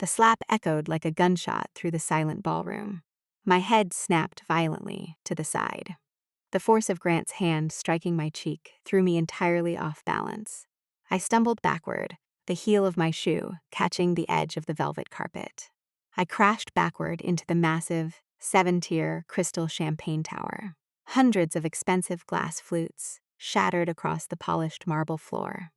The slap echoed like a gunshot through the silent ballroom. My head snapped violently to the side. The force of Grant's hand striking my cheek threw me entirely off balance. I stumbled backward, the heel of my shoe catching the edge of the velvet carpet. I crashed backward into the massive, 7-tier crystal champagne tower. Hundreds of expensive glass flutes shattered across the polished marble floor.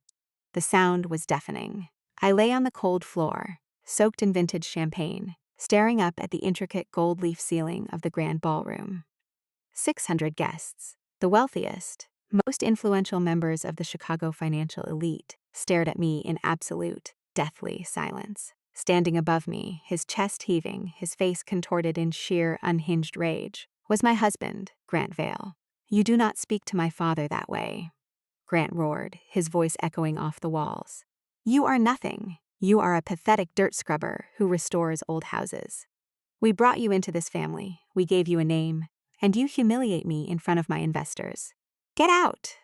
The sound was deafening. I lay on the cold floor, soaked in vintage champagne, staring up at the intricate gold leaf ceiling of the grand ballroom. 600 guests, the wealthiest, most influential members of the Chicago financial elite, stared at me in absolute, deathly silence. Standing above me, his chest heaving, his face contorted in sheer, unhinged rage, was my husband, Grant Vale. "You do not speak to my father that way," Grant roared, his voice echoing off the walls. "You are nothing. You are a pathetic dirt scrubber who restores old houses. We brought you into this family, we gave you a name, and you humiliate me in front of my investors. Get out!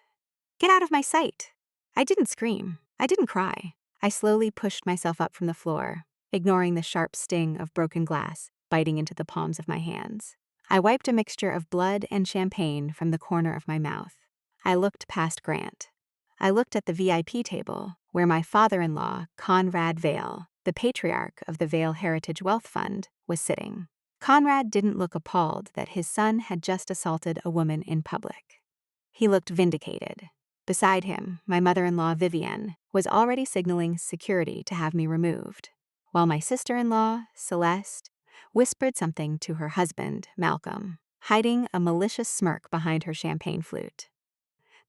Get out of my sight!" I didn't scream. I didn't cry. I slowly pushed myself up from the floor, ignoring the sharp sting of broken glass biting into the palms of my hands. I wiped a mixture of blood and champagne from the corner of my mouth. I looked past Grant. I looked at the VIP table, where my father-in-law, Conrad Vale, the patriarch of the Vale Heritage Wealth Fund, was sitting. Conrad didn't look appalled that his son had just assaulted a woman in public. He looked vindicated. Beside him, my mother-in-law, Vivienne, was already signaling security to have me removed, while my sister-in-law, Celeste, whispered something to her husband, Malcolm, hiding a malicious smirk behind her champagne flute.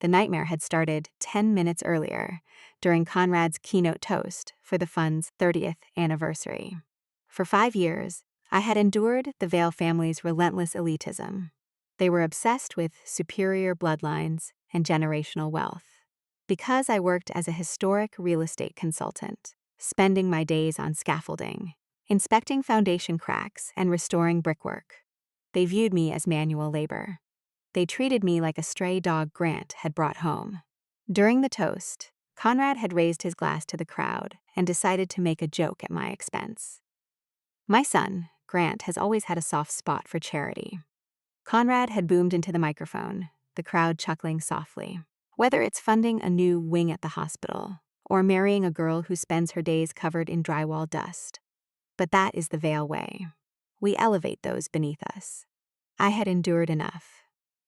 The nightmare had started 10 minutes earlier, during Conrad's keynote toast for the fund's 30th anniversary. For 5 years, I had endured the Vale family's relentless elitism. They were obsessed with superior bloodlines and generational wealth. Because I worked as a historic real estate consultant, spending my days on scaffolding, inspecting foundation cracks and restoring brickwork, they viewed me as manual labor. They treated me like a stray dog Grant had brought home. During the toast, Conrad had raised his glass to the crowd and decided to make a joke at my expense. My son, Grant, has always had a soft spot for charity. Conrad had boomed into the microphone, the crowd chuckling softly. Whether it's funding a new wing at the hospital or marrying a girl who spends her days covered in drywall dust. But that is the Vale way. We elevate those beneath us. I had endured enough.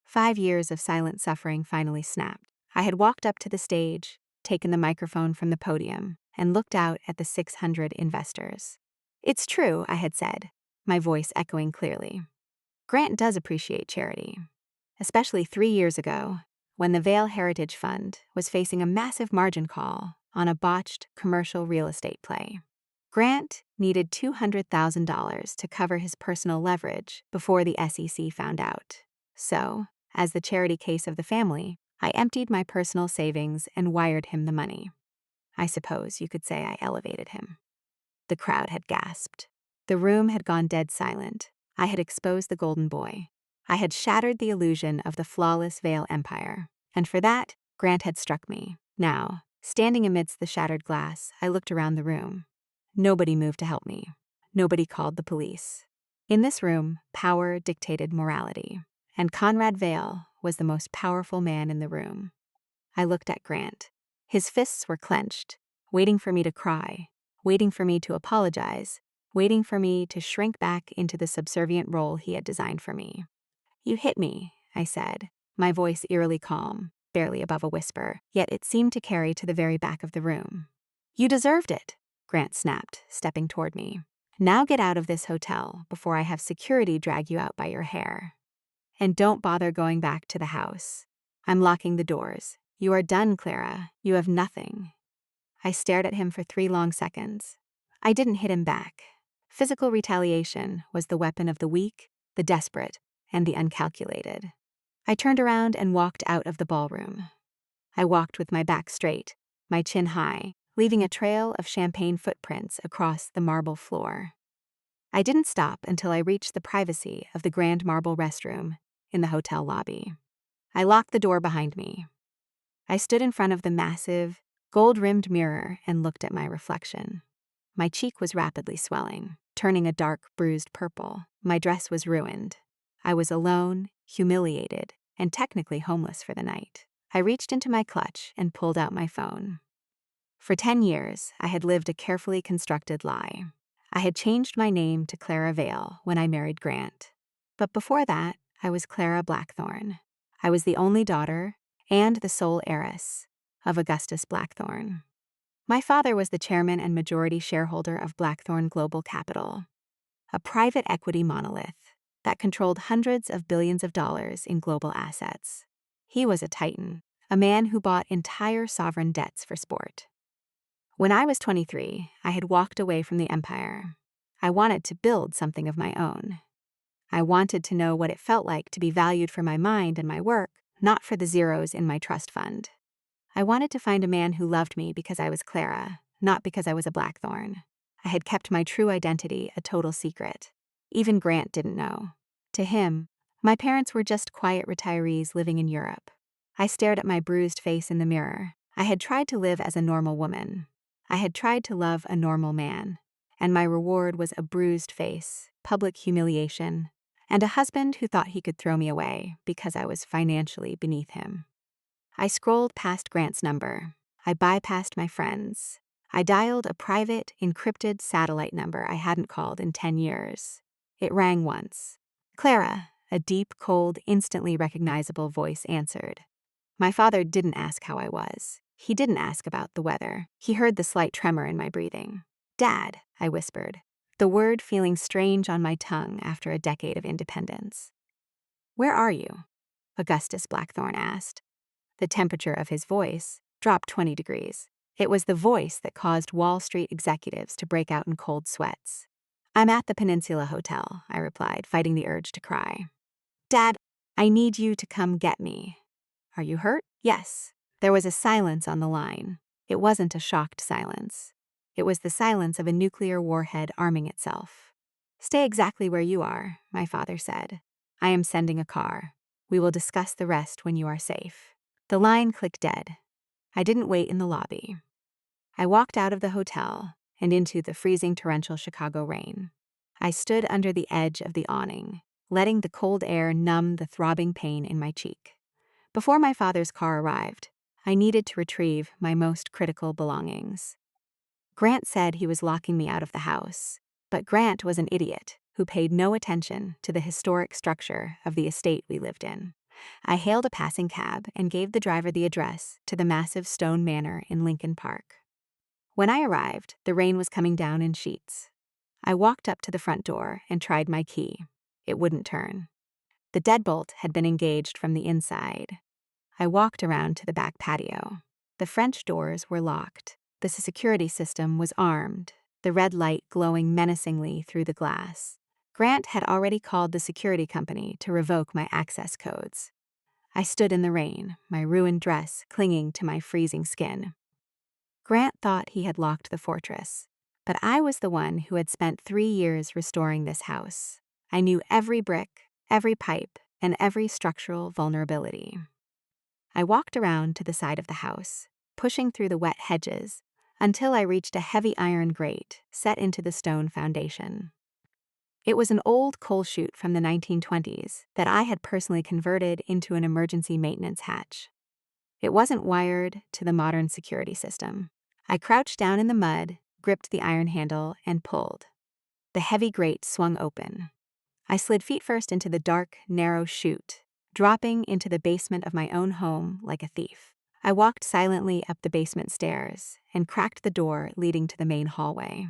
5 years of silent suffering finally snapped. I had walked up to the stage, taken the microphone from the podium, and looked out at the 600 investors. "It's true," I had said, my voice echoing clearly. "Grant does appreciate charity. Especially 3 years ago, when the Vale Heritage Fund was facing a massive margin call on a botched commercial real estate play. Grant needed $200,000 to cover his personal leverage before the SEC found out. So, as the charity case of the family, I emptied my personal savings and wired him the money. I suppose you could say I elevated him." The crowd had gasped. The room had gone dead silent. I had exposed the golden boy. I had shattered the illusion of the flawless Vale empire, and for that, Grant had struck me. Now, standing amidst the shattered glass, I looked around the room. Nobody moved to help me. Nobody called the police. In this room, power dictated morality, and Conrad Vale was the most powerful man in the room. I looked at Grant. His fists were clenched, waiting for me to cry, waiting for me to apologize, waiting for me to shrink back into the subservient role he had designed for me. "You hit me," I said, my voice eerily calm, barely above a whisper, yet it seemed to carry to the very back of the room. "You deserved it," Grant snapped, stepping toward me. "Now get out of this hotel before I have security drag you out by your hair. And don't bother going back to the house. I'm locking the doors. You are done, Clara. You have nothing." I stared at him for 3 long seconds. I didn't hit him back. Physical retaliation was the weapon of the weak, the desperate, and the uncalculated. I turned around and walked out of the ballroom. I walked with my back straight, my chin high, leaving a trail of champagne footprints across the marble floor. I didn't stop until I reached the privacy of the grand marble restroom in the hotel lobby. I locked the door behind me. I stood in front of the massive, gold-rimmed mirror and looked at my reflection. My cheek was rapidly swelling, turning a dark, bruised purple. My dress was ruined. I was alone, humiliated, and technically homeless for the night. I reached into my clutch and pulled out my phone. For 10 years, I had lived a carefully constructed lie. I had changed my name to Clara Vale when I married Grant. But before that, I was Clara Blackthorne. I was the only daughter and the sole heiress of Augustus Blackthorne. My father was the chairman and majority shareholder of Blackthorne Global Capital, a private equity monolith that controlled hundreds of billions of dollars in global assets. He was a titan, a man who bought entire sovereign debts for sport. When I was 23, I had walked away from the empire. I wanted to build something of my own. I wanted to know what it felt like to be valued for my mind and my work, not for the zeros in my trust fund. I wanted to find a man who loved me because I was Clara, not because I was a Blackthorne. I had kept my true identity a total secret. Even Grant didn't know. To him, my parents were just quiet retirees living in Europe. I stared at my bruised face in the mirror. I had tried to live as a normal woman. I had tried to love a normal man. And my reward was a bruised face, public humiliation, and a husband who thought he could throw me away because I was financially beneath him. I scrolled past Grant's number. I bypassed my friends. I dialed a private, encrypted satellite number I hadn't called in 10 years. It rang once. Clara, a deep, cold, instantly recognizable voice answered. My father didn't ask how I was. He didn't ask about the weather. He heard the slight tremor in my breathing. Dad, I whispered, the word feeling strange on my tongue after a decade of independence. Where are you? Augustus Blackthorne asked. The temperature of his voice dropped 20 degrees. It was the voice that caused Wall Street executives to break out in cold sweats. I'm at the Peninsula Hotel, I replied, fighting the urge to cry. Dad, I need you to come get me. Are you hurt? Yes. There was a silence on the line. It wasn't a shocked silence. It was the silence of a nuclear warhead arming itself. Stay exactly where you are, my father said. I am sending a car. We will discuss the rest when you are safe. The line clicked dead. I didn't wait in the lobby. I walked out of the hotel and into the freezing torrential Chicago rain. I stood under the edge of the awning, letting the cold air numb the throbbing pain in my cheek. Before my father's car arrived, I needed to retrieve my most critical belongings. Grant said he was locking me out of the house, but Grant was an idiot who paid no attention to the historic structure of the estate we lived in. I hailed a passing cab and gave the driver the address to the massive stone manor in Lincoln Park. When I arrived, the rain was coming down in sheets. I walked up to the front door and tried my key. It wouldn't turn. The deadbolt had been engaged from the inside. I walked around to the back patio. The French doors were locked. The security system was armed, the red light glowing menacingly through the glass. Grant had already called the security company to revoke my access codes. I stood in the rain, my ruined dress clinging to my freezing skin. Grant thought he had locked the fortress, but I was the one who had spent 3 years restoring this house. I knew every brick, every pipe, and every structural vulnerability. I walked around to the side of the house, pushing through the wet hedges, until I reached a heavy iron grate set into the stone foundation. It was an old coal chute from the 1920s that I had personally converted into an emergency maintenance hatch. It wasn't wired to the modern security system. I crouched down in the mud, gripped the iron handle, and pulled. The heavy grate swung open. I slid feet first into the dark, narrow chute, dropping into the basement of my own home like a thief. I walked silently up the basement stairs and cracked the door leading to the main hallway.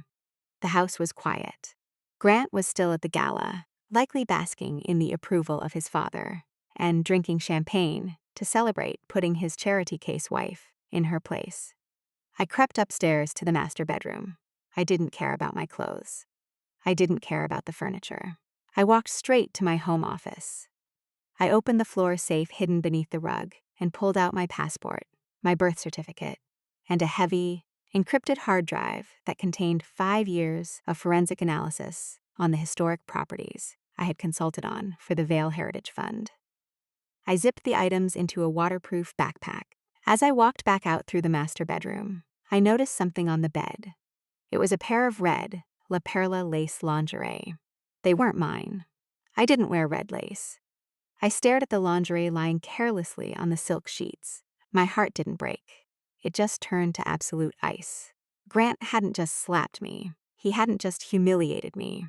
The house was quiet. Grant was still at the Gala, likely basking in the approval of his father, and drinking champagne to celebrate putting his charity case wife in her place. I crept upstairs to the master bedroom. I didn't care about my clothes. I didn't care about the furniture. I walked straight to my home office. I opened the floor safe hidden beneath the rug and pulled out my passport, my birth certificate, and a heavy, encrypted hard drive that contained 5 years of forensic analysis on the historic properties I had consulted on for the Vale Heritage Fund. I zipped the items into a waterproof backpack. As I walked back out through the master bedroom, I noticed something on the bed. It was a pair of red La Perla lace lingerie. They weren't mine. I didn't wear red lace. I stared at the lingerie lying carelessly on the silk sheets. My heart didn't break. It just turned to absolute ice. Grant hadn't just slapped me. He hadn't just humiliated me.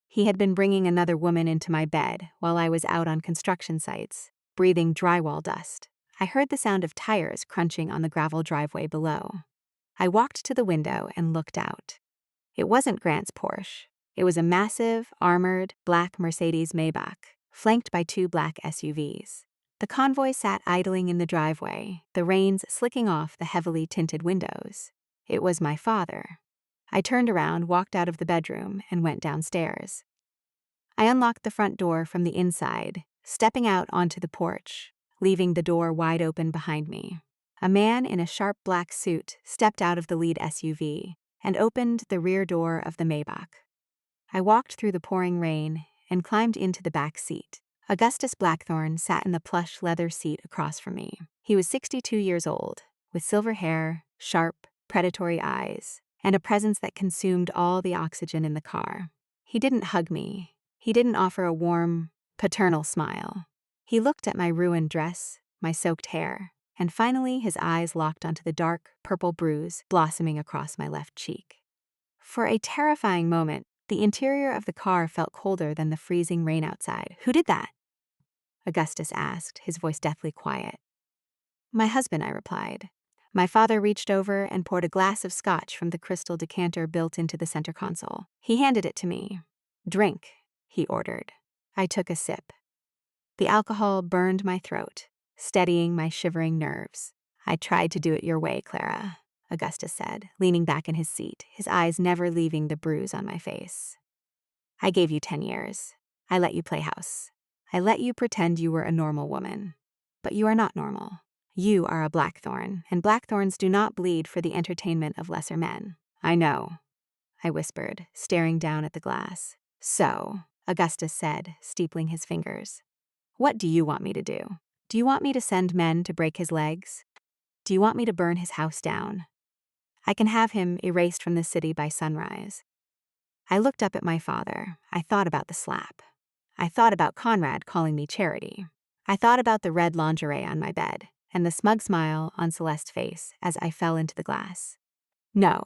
He had been bringing another woman into my bed while I was out on construction sites, breathing drywall dust. I heard the sound of tires crunching on the gravel driveway below. I walked to the window and looked out. It wasn't Grant's Porsche. It was a massive, armored, black Mercedes Maybach, flanked by 2 black SUVs. The convoy sat idling in the driveway, the reins slicking off the heavily tinted windows. It was my father. I turned around, walked out of the bedroom, and went downstairs. I unlocked the front door from the inside, stepping out onto the porch, leaving the door wide open behind me. A man in a sharp black suit stepped out of the lead SUV and opened the rear door of the Maybach. I walked through the pouring rain and climbed into the back seat. Augustus Blackthorne sat in the plush leather seat across from me. He was 62 years old, with silver hair, sharp, predatory eyes, and a presence that consumed all the oxygen in the car. He didn't hug me. He didn't offer a warm, paternal smile. He looked at my ruined dress, my soaked hair, and finally his eyes locked onto the dark, purple bruise blossoming across my left cheek. For a terrifying moment, the interior of the car felt colder than the freezing rain outside. "Who did that?" Augustus asked, his voice deathly quiet. "My husband," I replied. My father reached over and poured a glass of scotch from the crystal decanter built into the center console. He handed it to me. "Drink," he ordered. I took a sip. The alcohol burned my throat, steadying my shivering nerves. "I tried to do it your way, Clara," Augustus said, leaning back in his seat, his eyes never leaving the bruise on my face. "I gave you 10 years. I let you play house. I let you pretend you were a normal woman. But you are not normal. You are a Blackthorne, and Blackthorns do not bleed for the entertainment of lesser men." "I know," I whispered, staring down at the glass. "So," Augustus said, steepling his fingers, "what do you want me to do? Do you want me to send men to break his legs? Do you want me to burn his house down? I can have him erased from the city by sunrise." I looked up at my father. I thought about the slap. I thought about Conrad calling me Charity. I thought about the red lingerie on my bed and the smug smile on Celeste's face as I fell into the glass. "No,"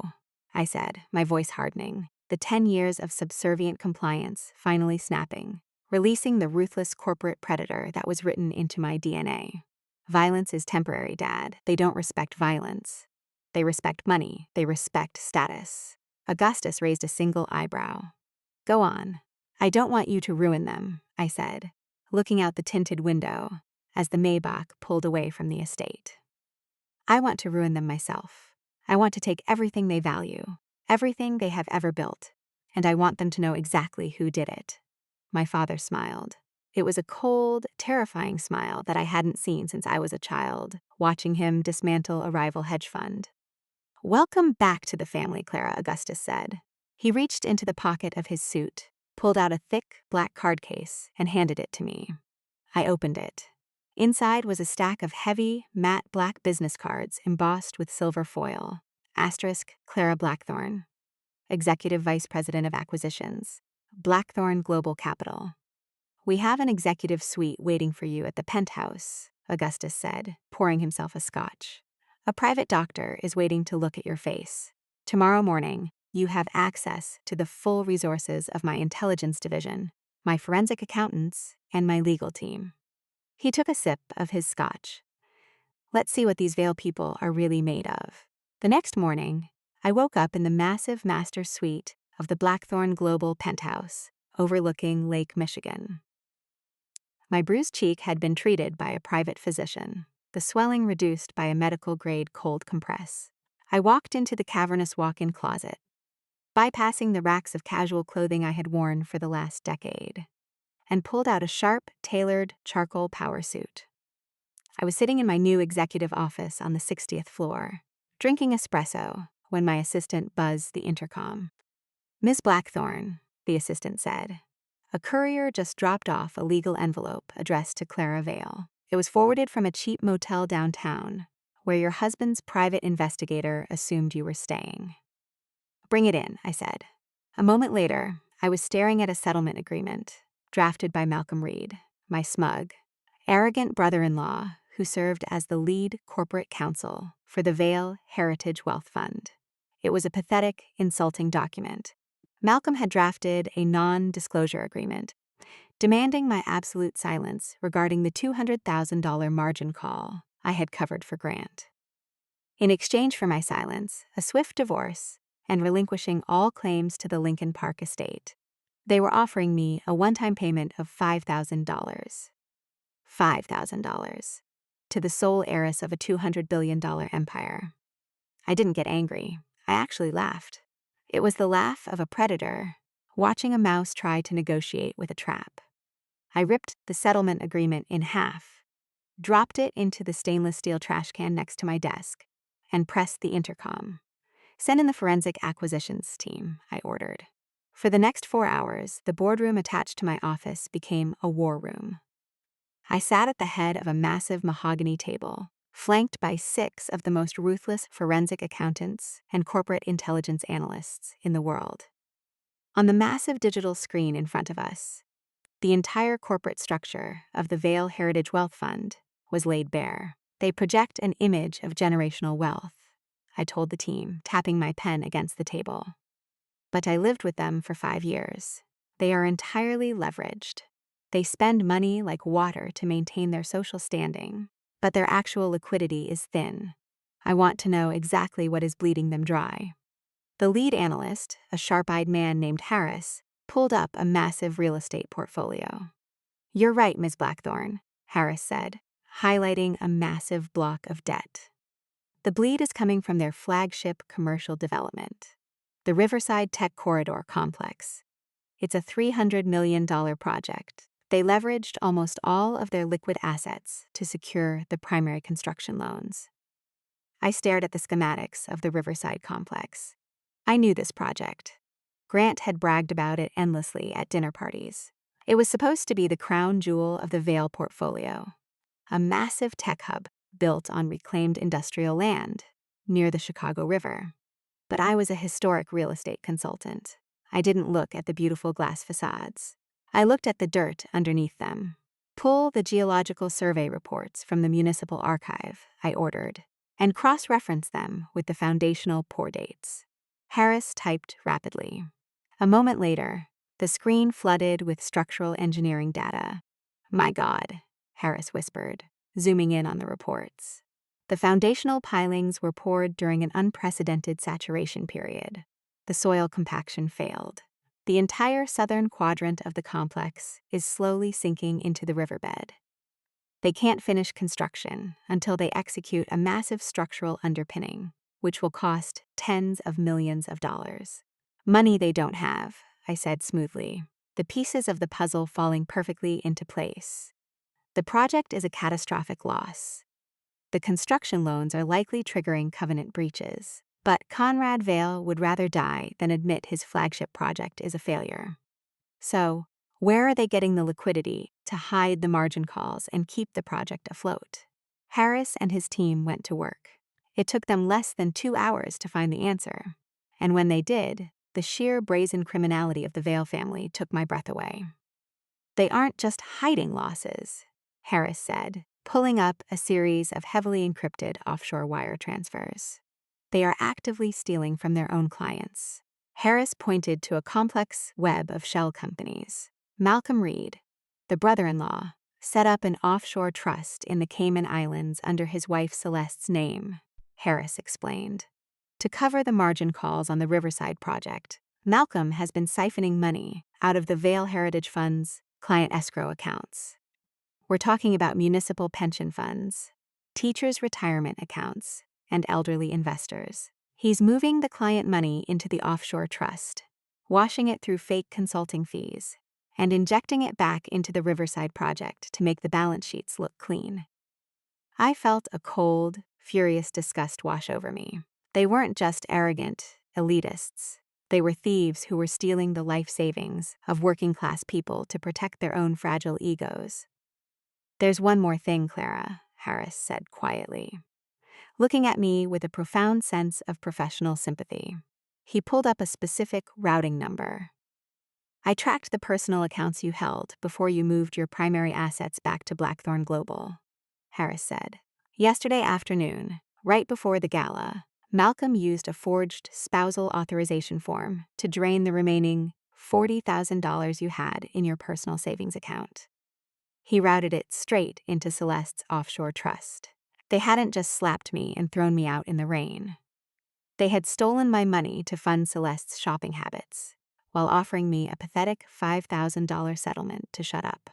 I said, my voice hardening, the 10 years of subservient compliance finally snapping, releasing the ruthless corporate predator that was written into my DNA. "Violence is temporary, Dad. They don't respect violence. They respect money. They respect status." Augustus raised a single eyebrow. "Go on. I don't want you to ruin them," I said, looking out the tinted window as the Maybach pulled away from the estate. "I want to ruin them myself. I want to take everything they value, everything they have ever built, and I want them to know exactly who did it." My father smiled. It was a cold, terrifying smile that I hadn't seen since I was a child, watching him dismantle a rival hedge fund. "Welcome back to the family, Clara," Augustus said. He reached into the pocket of his suit, pulled out a thick, black card case, and handed it to me. I opened it. Inside was a stack of heavy, matte black business cards embossed with silver foil. Asterisk, Clara Blackthorne, Executive Vice President of Acquisitions, Blackthorne Global Capital. "We have an executive suite waiting for you at the penthouse," Augustus said, pouring himself a scotch. "A private doctor is waiting to look at your face. Tomorrow morning, you have access to the full resources of my intelligence division, my forensic accountants, and my legal team." He took a sip of his scotch. "Let's see what these Vale people are really made of." The next morning, I woke up in the massive master suite of the Blackthorne Global Penthouse, overlooking Lake Michigan. My bruised cheek had been treated by a private physician, the swelling reduced by a medical-grade cold compress. I walked into the cavernous walk-in closet, bypassing the racks of casual clothing I had worn for the last decade, and pulled out a sharp, tailored charcoal power suit. I was sitting in my new executive office on the 60th floor, drinking espresso, when my assistant buzzed the intercom. "Miss Blackthorne," the assistant said. "A courier just dropped off a legal envelope addressed to Clara Vale. It was forwarded from a cheap motel downtown, where your husband's private investigator assumed you were staying." Bring it in, I said. A moment later, I was staring at a settlement agreement drafted by Malcolm Reed, my smug, arrogant brother-in-law who served as the lead corporate counsel for the Vale Heritage Wealth Fund. It was a pathetic, insulting document. Malcolm had drafted a non-disclosure agreement, demanding my absolute silence regarding the $200,000 margin call I had covered for Grant. In exchange for my silence, a swift divorce, and relinquishing all claims to the Lincoln Park estate, they were offering me a one-time payment of $5,000. $5,000 to the sole heiress of a $200 billion empire. I didn't get angry. I actually laughed. It was the laugh of a predator watching a mouse try to negotiate with a trap. I ripped the settlement agreement in half, dropped it into the stainless steel trash can next to my desk, and pressed the intercom. "Send in the forensic acquisitions team," I ordered. For the next 4 hours, the boardroom attached to my office became a war room. I sat at the head of a massive mahogany table, flanked by 6 of the most ruthless forensic accountants and corporate intelligence analysts in the world. On the massive digital screen in front of us, the entire corporate structure of the Vale Heritage Wealth Fund was laid bare. "They project an image of generational wealth," I told the team, tapping my pen against the table. "But I lived with them for 5 years. They are entirely leveraged. They spend money like water to maintain their social standing, but their actual liquidity is thin. I want to know exactly what is bleeding them dry." The lead analyst, a sharp-eyed man named Harris, pulled up a massive real estate portfolio. "You're right, Ms. Blackthorne," Harris said, highlighting a massive block of debt. "The bleed is coming from their flagship commercial development, the Riverside Tech Corridor Complex. It's a $300 million project. They leveraged almost all of their liquid assets to secure the primary construction loans." I stared at the schematics of the Riverside complex. I knew this project. Grant had bragged about it endlessly at dinner parties. It was supposed to be the crown jewel of the Vale portfolio, a massive tech hub built on reclaimed industrial land near the Chicago River. But I was a historic real estate consultant. I didn't look at the beautiful glass facades. I looked at the dirt underneath them. "Pull the geological survey reports from the municipal archive," I ordered, "and cross-reference them with the foundational pour dates." Harris typed rapidly. A moment later, the screen flooded with structural engineering data. "My God," Harris whispered, zooming in on the reports. The foundational pilings were poured during an unprecedented saturation period. The soil compaction failed. The entire southern quadrant of the complex is slowly sinking into the riverbed. They can't finish construction until they execute a massive structural underpinning, which will cost tens of millions of dollars. Money they don't have, I said smoothly, the pieces of the puzzle falling perfectly into place. The project is a catastrophic loss. The construction loans are likely triggering covenant breaches, but Conrad Vale would rather die than admit his flagship project is a failure. So, where are they getting the liquidity to hide the margin calls and keep the project afloat? Harris and his team went to work. It took them less than 2 hours to find the answer. And when they did, the sheer brazen criminality of the Vale family took my breath away. "They aren't just hiding losses," Harris said, pulling up a series of heavily encrypted offshore wire transfers. "They are actively stealing from their own clients." Harris pointed to a complex web of shell companies. Malcolm Reed, the brother-in-law, set up an offshore trust in the Cayman Islands under his wife Celeste's name, Harris explained, to cover the margin calls on the Riverside project. Malcolm has been siphoning money out of the Vale Heritage Fund's client escrow accounts. We're talking about municipal pension funds, teachers' retirement accounts, and elderly investors. He's moving the client money into the offshore trust, washing it through fake consulting fees, and injecting it back into the Riverside project to make the balance sheets look clean. I felt a cold, furious disgust wash over me. They weren't just arrogant elitists. They were thieves who were stealing the life savings of working-class people to protect their own fragile egos. "There's one more thing, Clara," Harris said quietly, looking at me with a profound sense of professional sympathy. He pulled up a specific routing number. I tracked the personal accounts you held before you moved your primary assets back to Blackthorne Global, Harris said. Yesterday afternoon, right before the gala, Malcolm used a forged spousal authorization form to drain the remaining $40,000 you had in your personal savings account. He routed it straight into Celeste's offshore trust. They hadn't just slapped me and thrown me out in the rain. They had stolen my money to fund Celeste's shopping habits, while offering me a pathetic $5,000 settlement to shut up.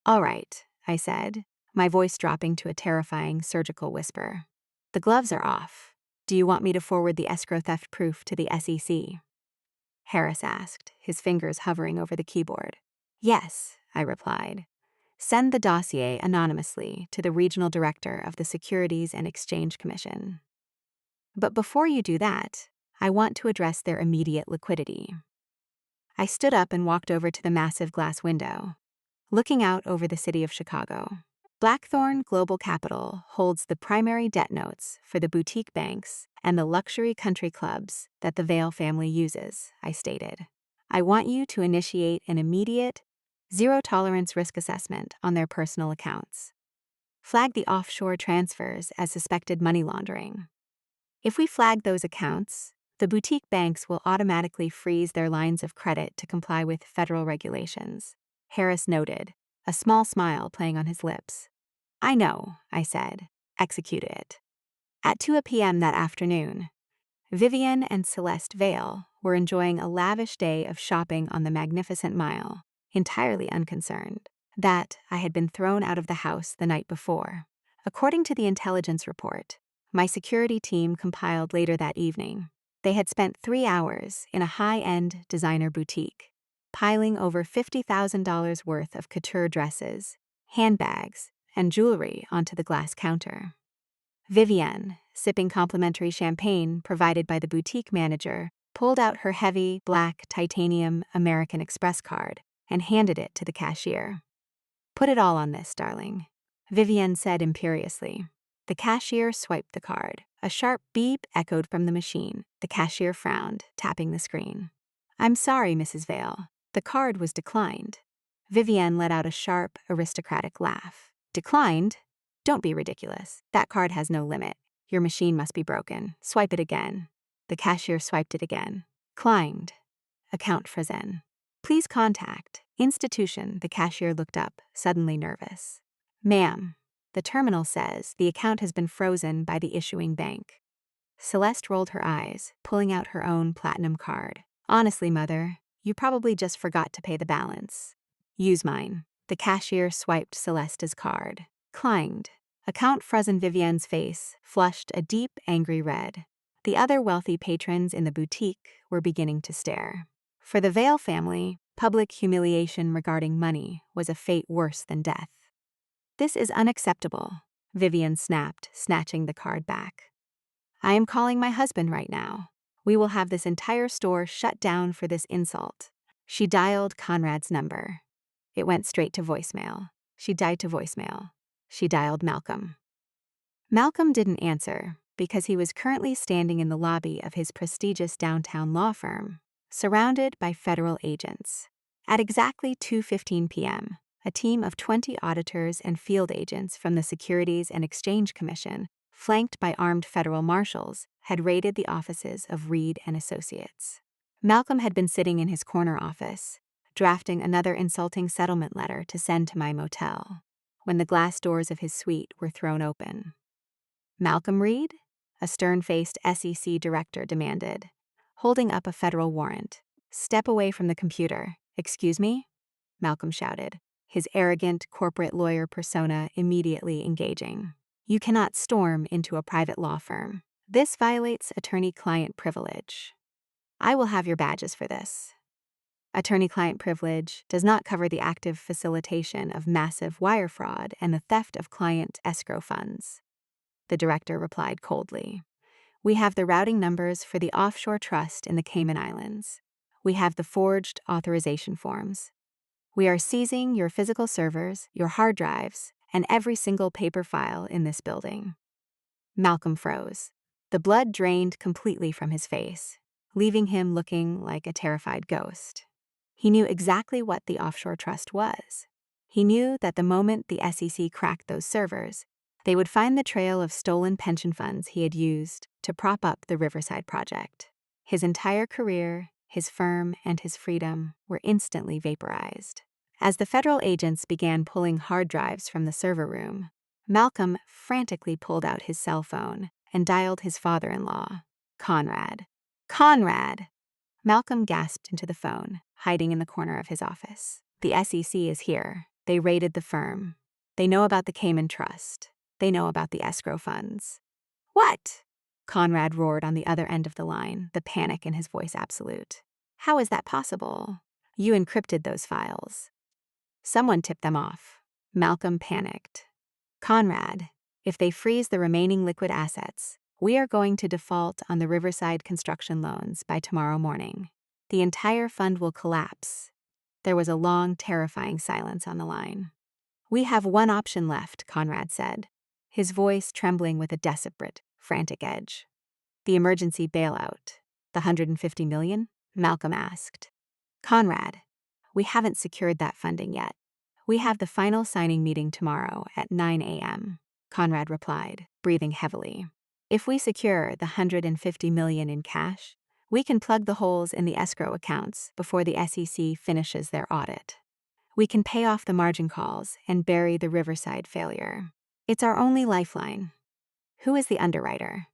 All right, I said, my voice dropping to a terrifying surgical whisper. The gloves are off. Do you want me to forward the escrow theft proof to the SEC? Harris asked, his fingers hovering over the keyboard. Yes, I replied. Send the dossier anonymously to the regional director of the Securities and Exchange Commission. But before you do that, I want to address their immediate liquidity. I stood up and walked over to the massive glass window, looking out over the city of Chicago. Blackthorne Global Capital holds the primary debt notes for the boutique banks and the luxury country clubs that the Vale family uses, I stated. I want you to initiate an immediate, zero-tolerance risk assessment on their personal accounts. Flag the offshore transfers as suspected money laundering. If we flag those accounts, the boutique banks will automatically freeze their lines of credit to comply with federal regulations, Harris noted, a small smile playing on his lips. I know, I said. Execute it. At 2 p.m. that afternoon, Vivian and Celeste Vale were enjoying a lavish day of shopping on the Magnificent Mile, entirely unconcerned that I had been thrown out of the house the night before. According to the intelligence report my security team compiled later that evening, they had spent 3 hours in a high-end designer boutique, piling over $50,000 worth of couture dresses, handbags, and jewelry onto the glass counter. Vivienne, sipping complimentary champagne provided by the boutique manager, pulled out her heavy, black titanium American Express card and handed it to the cashier. Put it all on this, darling, Vivienne said imperiously. The cashier swiped the card. A sharp beep echoed from the machine. The cashier frowned, tapping the screen. I'm sorry, Mrs. Vale. The card was declined. Vivienne let out a sharp, aristocratic laugh. Declined? Don't be ridiculous. That card has no limit. Your machine must be broken. Swipe it again. The cashier swiped it again. Declined. Account frozen. Please contact institution. The cashier looked up, suddenly nervous. Ma'am, the terminal says the account has been frozen by the issuing bank. Celeste rolled her eyes, pulling out her own platinum card. Honestly, Mother, you probably just forgot to pay the balance. Use mine. The cashier swiped Celeste's card. Clanged. Account frozen. Vivienne's face flushed a deep, angry red. The other wealthy patrons in the boutique were beginning to stare. For the Vale family, public humiliation regarding money was a fate worse than death. This is unacceptable, Vivienne snapped, snatching the card back. I am calling my husband right now. We will have this entire store shut down for this insult. She dialed Conrad's number. It went straight to voicemail. She dialed to voicemail. She dialed Malcolm. Malcolm didn't answer because he was currently standing in the lobby of his prestigious downtown law firm, surrounded by federal agents. At exactly 2:15 p.m., a team of 20 auditors and field agents from the Securities and Exchange Commission, flanked by armed federal marshals, had raided the offices of Reed and Associates. Malcolm had been sitting in his corner office, drafting another insulting settlement letter to send to my motel, when the glass doors of his suite were thrown open. Malcolm Reed? A stern-faced SEC director demanded, holding up a federal warrant. Step away from the computer. Excuse me? Malcolm shouted, his arrogant corporate lawyer persona immediately engaging. You cannot storm into a private law firm. This violates attorney-client privilege. I will have your badges for this. Attorney-client privilege does not cover the active facilitation of massive wire fraud and the theft of client escrow funds. The director replied coldly. We have the routing numbers for the offshore trust in the Cayman Islands. We have the forged authorization forms. We are seizing your physical servers, your hard drives, and every single paper file in this building. Malcolm froze. The blood drained completely from his face. leaving him looking like a terrified ghost. He knew exactly what the offshore trust was. He knew that the moment the SEC cracked those servers, they would find the trail of stolen pension funds he had used to prop up the Riverside project. His entire career, his firm, and his freedom were instantly vaporized. As the federal agents began pulling hard drives from the server room, Malcolm frantically pulled out his cell phone and dialed his father-in-law, Conrad. Conrad! Malcolm gasped into the phone, hiding in the corner of his office. The SEC is here. They raided the firm. They know about the Cayman Trust. They know about the escrow funds. What? Conrad roared on the other end of the line, the panic in his voice absolute. How is that possible? You encrypted those files. Someone tipped them off. Malcolm panicked. Conrad, if they freeze the remaining liquid assets, we are going to default on the Riverside construction loans by tomorrow morning. The entire fund will collapse. There was a long, terrifying silence on the line. We have one option left, Conrad said, his voice trembling with a desperate, frantic edge. The emergency bailout. The $150 million? Malcolm asked. Conrad, we haven't secured that funding yet. We have the final signing meeting tomorrow at 9 a.m., Conrad replied, breathing heavily. If we secure the $150 million in cash, we can plug the holes in the escrow accounts before the SEC finishes their audit. We can pay off the margin calls and bury the Riverside failure. It's our only lifeline. Who is the underwriter?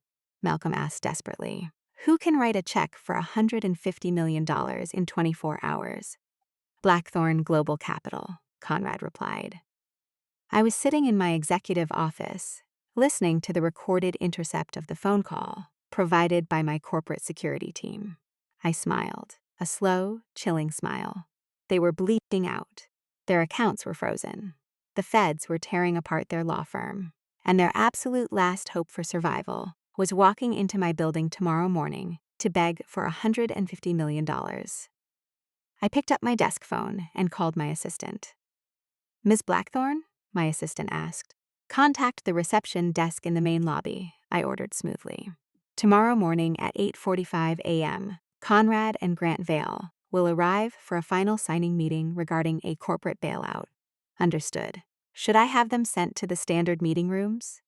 Malcolm asked desperately. Who can write a check for $150 million in 24 hours? Blackthorne Global Capital, Conrad replied. I was sitting in my executive office, listening to the recorded intercept of the phone call provided by my corporate security team. I smiled, a slow, chilling smile. They were bleeding out. Their accounts were frozen. The feds were tearing apart their law firm, and their absolute last hope for survival was walking into my building tomorrow morning to beg for $150 million. I picked up my desk phone and called my assistant. Ms. Blackthorne? My assistant asked. Contact the reception desk in the main lobby, I ordered smoothly. Tomorrow morning at 8:45 a.m., Conrad and Grant Vale will arrive for a final signing meeting regarding a corporate bailout. Understood. Should I have them sent to the standard meeting rooms?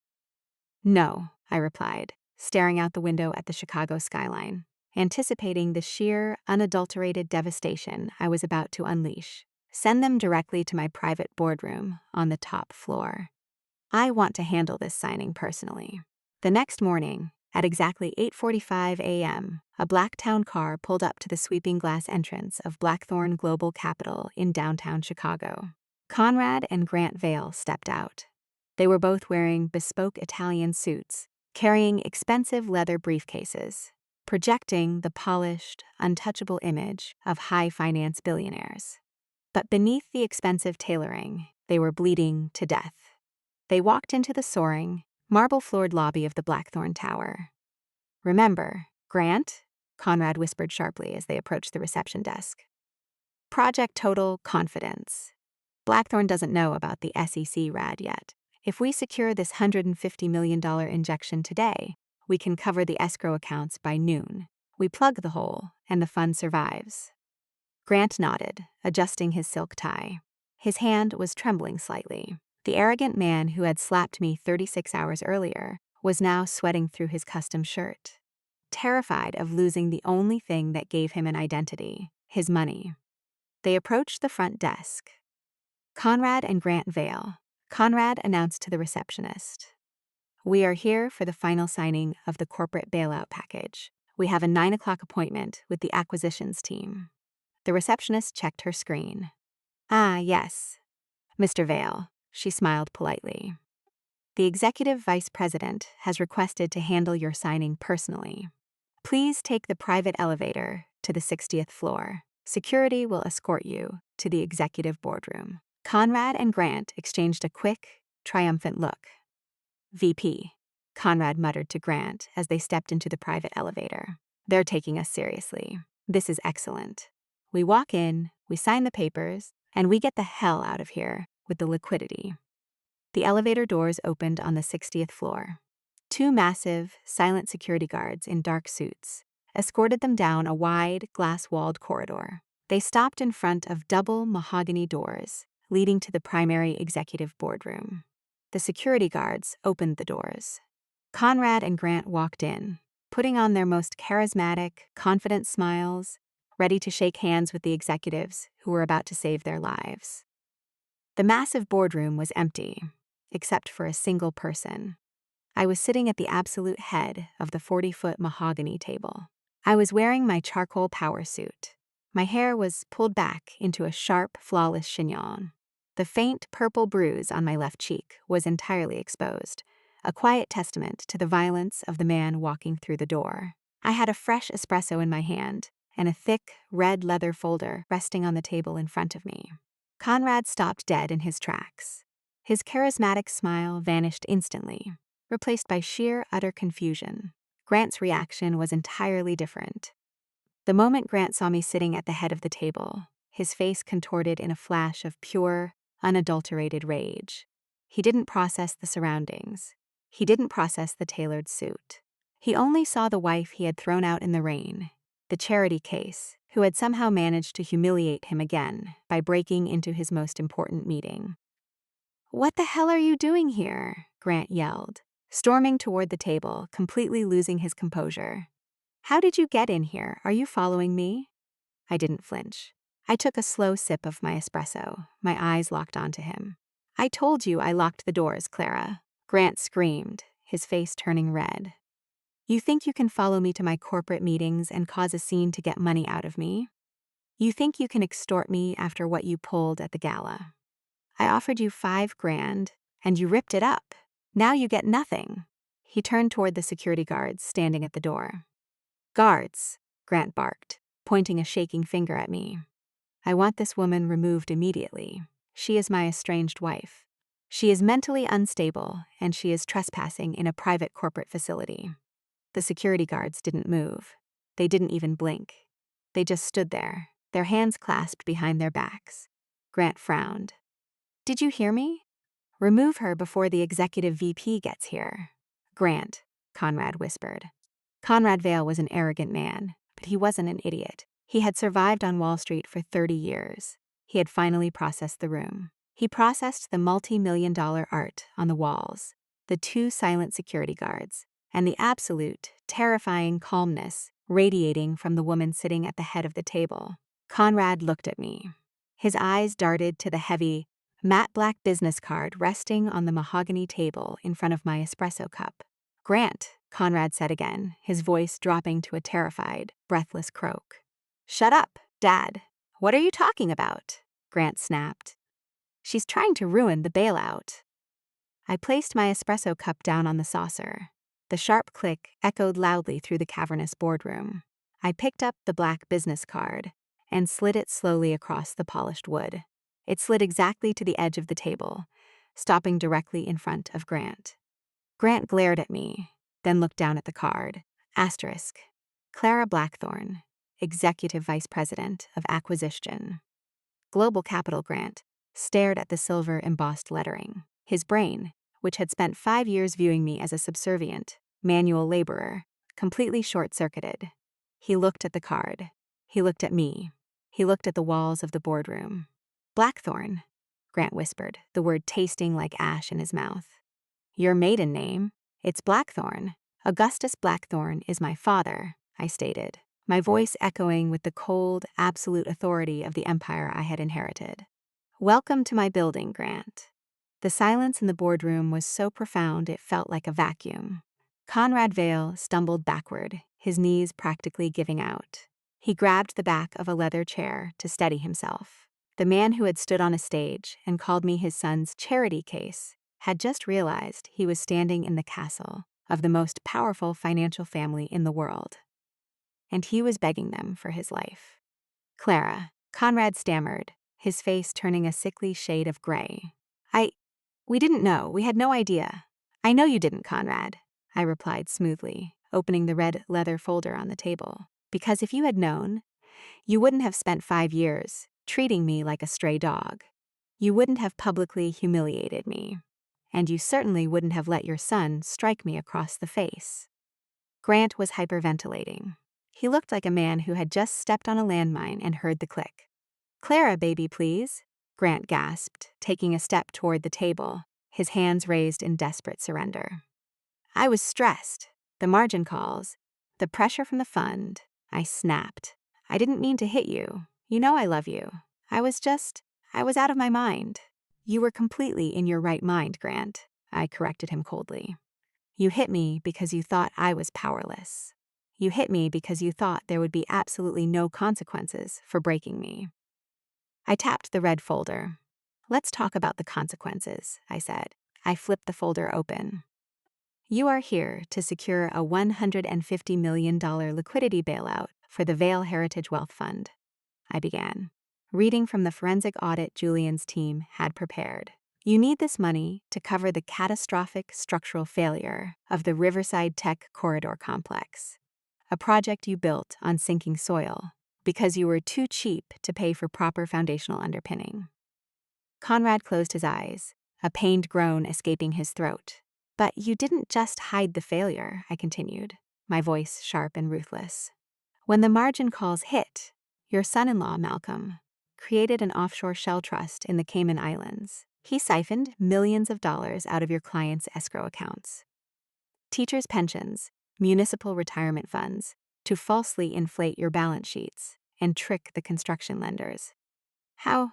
No, I replied, staring out the window at the Chicago skyline, anticipating the sheer, unadulterated devastation I was about to unleash. Send them directly to my private boardroom on the top floor. I want to handle this signing personally. The next morning, at exactly 8:45 a.m., a black town car pulled up to the sweeping glass entrance of Blackthorne Global Capital in downtown Chicago. Conrad and Grant Vale stepped out. They were both wearing bespoke Italian suits, carrying expensive leather briefcases, projecting the polished, untouchable image of high finance billionaires. But beneath the expensive tailoring, they were bleeding to death. They walked into the soaring, marble-floored lobby of the Blackthorne Tower. Remember, Grant? Conrad whispered sharply as they approached the reception desk. Project total confidence. Blackthorne doesn't know about the SEC RAD yet. If we secure this $150 million injection today, we can cover the escrow accounts by noon. We plug the hole, and the fund survives. Grant nodded, adjusting his silk tie. His hand was trembling slightly. The arrogant man who had slapped me 36 hours earlier was now sweating through his custom shirt, terrified of losing the only thing that gave him an identity, his money. They approached the front desk. Conrad and Grant Vale. Conrad announced to the receptionist. We are here for the final signing of the corporate bailout package. We have a 9 o'clock appointment with the acquisitions team. The receptionist checked her screen. Ah, yes. Mr. Vale, she smiled politely. The executive vice president has requested to handle your signing personally. Please take the private elevator to the 60th floor. Security will escort you to the executive boardroom. Conrad and Grant exchanged a quick, triumphant look. VP, Conrad muttered to Grant as they stepped into the private elevator. They're taking us seriously. This is excellent. We walk in, we sign the papers, and we get the hell out of here with the liquidity. The elevator doors opened on the 60th floor. Two massive, silent security guards in dark suits escorted them down a wide, glass-walled corridor. They stopped in front of double mahogany doors, leading to the primary executive boardroom. The security guards opened the doors. Conrad and Grant walked in, putting on their most charismatic, confident smiles, ready to shake hands with the executives who were about to save their lives. The massive boardroom was empty, except for a single person. I was sitting at the absolute head of the 40-foot mahogany table. I was wearing my charcoal power suit. My hair was pulled back into a sharp, flawless chignon. The faint purple bruise on my left cheek was entirely exposed, a quiet testament to the violence of the man walking through the door. I had a fresh espresso in my hand and a thick, red leather folder resting on the table in front of me. Conrad stopped dead in his tracks. His charismatic smile vanished instantly, replaced by sheer, utter confusion. Grant's reaction was entirely different. The moment Grant saw me sitting at the head of the table, his face contorted in a flash of pure, unadulterated rage. He didn't process the surroundings. He didn't process the tailored suit. He only saw the wife he had thrown out in the rain, the charity case, who had somehow managed to humiliate him again by breaking into his most important meeting. "What the hell are you doing here?" Grant yelled, storming toward the table, completely losing his composure. "How did you get in here? Are you following me?" I didn't flinch. I took a slow sip of my espresso, my eyes locked onto him. "I told you I locked the doors, Clara," Grant screamed, his face turning red. "You think you can follow me to my corporate meetings and cause a scene to get money out of me? You think you can extort me after what you pulled at the gala? I offered you $5,000, and you ripped it up. Now you get nothing." He turned toward the security guards standing at the door. "Guards," Grant barked, pointing a shaking finger at me. "I want this woman removed immediately. She is my estranged wife. She is mentally unstable, and she is trespassing in a private corporate facility." The security guards didn't move. They didn't even blink. They just stood there, their hands clasped behind their backs. Grant frowned. "Did you hear me? Remove her before the executive VP gets here." "Grant," Conrad whispered. Conrad Vale was an arrogant man, but he wasn't an idiot. He had survived on Wall Street for 30 years. He had finally processed the room. He processed the multi-million-dollar art on the walls, the two silent security guards, and the absolute, terrifying calmness radiating from the woman sitting at the head of the table. Conrad looked at me. His eyes darted to the heavy, matte black business card resting on the mahogany table in front of my espresso cup. "Grant," Conrad said again, his voice dropping to a terrified, breathless croak. "Shut up, Dad. What are you talking about?" Grant snapped. "She's trying to ruin the bailout." I placed my espresso cup down on the saucer. The sharp click echoed loudly through the cavernous boardroom. I picked up the black business card and slid it slowly across the polished wood. It slid exactly to the edge of the table, stopping directly in front of Grant. Grant glared at me, then looked down at the card. Asterisk. Clara Blackthorne, Executive Vice President of Acquisition. Global Capital. Grant stared at the silver embossed lettering. His brain, which had spent 5 years viewing me as a subservient, manual laborer, completely short-circuited. He looked at the card. He looked at me. He looked at the walls of the boardroom. "Blackthorne," Grant whispered, the word tasting like ash in his mouth. "Your maiden name? It's Blackthorne. Augustus Blackthorne is my father," I stated, my voice echoing with the cold, absolute authority of the empire I had inherited. "Welcome to my building, Grant." The silence in the boardroom was so profound it felt like a vacuum. Conrad Vale stumbled backward, his knees practically giving out. He grabbed the back of a leather chair to steady himself. The man who had stood on a stage and called me his son's charity case had just realized he was standing in the castle of the most powerful financial family in the world. And he was begging them for his life. "Clara," Conrad stammered, his face turning a sickly shade of gray. We didn't know. We had no idea." "I know you didn't, Conrad," I replied smoothly, opening the red leather folder on the table. "Because if you had known, you wouldn't have spent 5 years treating me like a stray dog. You wouldn't have publicly humiliated me. And you certainly wouldn't have let your son strike me across the face." Grant was hyperventilating. He looked like a man who had just stepped on a landmine and heard the click. "Clara, baby, please," Grant gasped, taking a step toward the table, his hands raised in desperate surrender. I was stressed. The margin calls, the pressure from the fund. I snapped. "I didn't mean to hit you. You know I love you. I was out of my mind." "You were completely in your right mind, Grant," I corrected him coldly. "You hit me because you thought I was powerless. You hit me because you thought there would be absolutely no consequences for breaking me." I tapped the red folder. "Let's talk about the consequences," I said. I flipped the folder open. "You are here to secure a $150 million liquidity bailout for the Vale Heritage Wealth Fund," I began, reading from the forensic audit Julian's team had prepared. "You need this money to cover the catastrophic structural failure of the Riverside Tech Corridor Complex, a project you built on sinking soil because you were too cheap to pay for proper foundational underpinning." Conrad closed his eyes, a pained groan escaping his throat. "But you didn't just hide the failure," I continued, my voice sharp and ruthless. "When the margin calls hit, your son-in-law, Malcolm, created an offshore shell trust in the Cayman Islands. He siphoned millions of dollars out of your clients' escrow accounts, teachers' pensions, municipal retirement funds, to falsely inflate your balance sheets and trick the construction lenders. How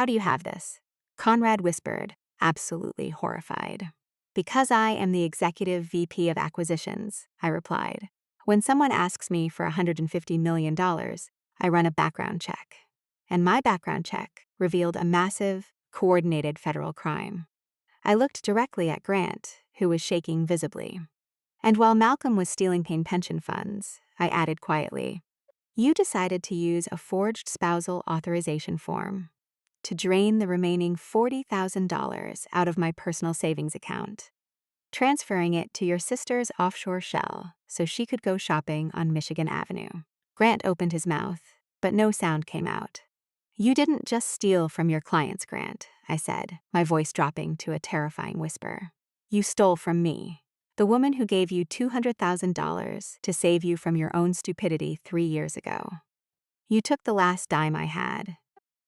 do you have this?" Conrad whispered, absolutely horrified. "Because I am the executive VP of acquisitions," I replied. "When someone asks me for $150 million, I run a background check. And my background check revealed a massive, coordinated federal crime." I looked directly at Grant, who was shaking visibly. "And while Malcolm was stealing Payne pension funds," I added quietly, "you decided to use a forged spousal authorization form to drain the remaining $40,000 out of my personal savings account, transferring it to your sister's offshore shell so she could go shopping on Michigan Avenue." Grant opened his mouth, but no sound came out. "You didn't just steal from your clients, Grant," I said, my voice dropping to a terrifying whisper. "You stole from me, the woman who gave you $200,000 to save you from your own stupidity 3 years ago. You took the last dime I had,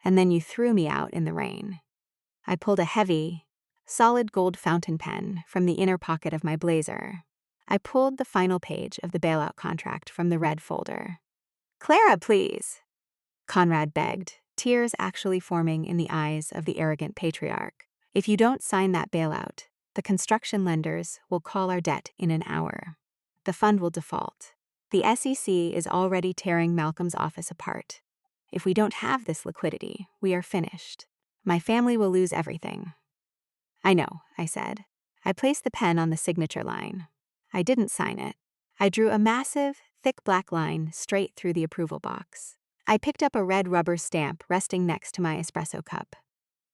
and then you threw me out in the rain." I pulled a heavy, solid gold fountain pen from the inner pocket of my blazer. I pulled the final page of the bailout contract from the red folder. "Clara, please," Conrad begged, tears actually forming in the eyes of the arrogant patriarch. "If you don't sign that bailout, the construction lenders will call our debt in an hour. The fund will default. The SEC is already tearing Malcolm's office apart. If we don't have this liquidity, we are finished. My family will lose everything." "I know," I said. I placed the pen on the signature line. I didn't sign it. I drew a massive, thick black line straight through the approval box. I picked up a red rubber stamp resting next to my espresso cup.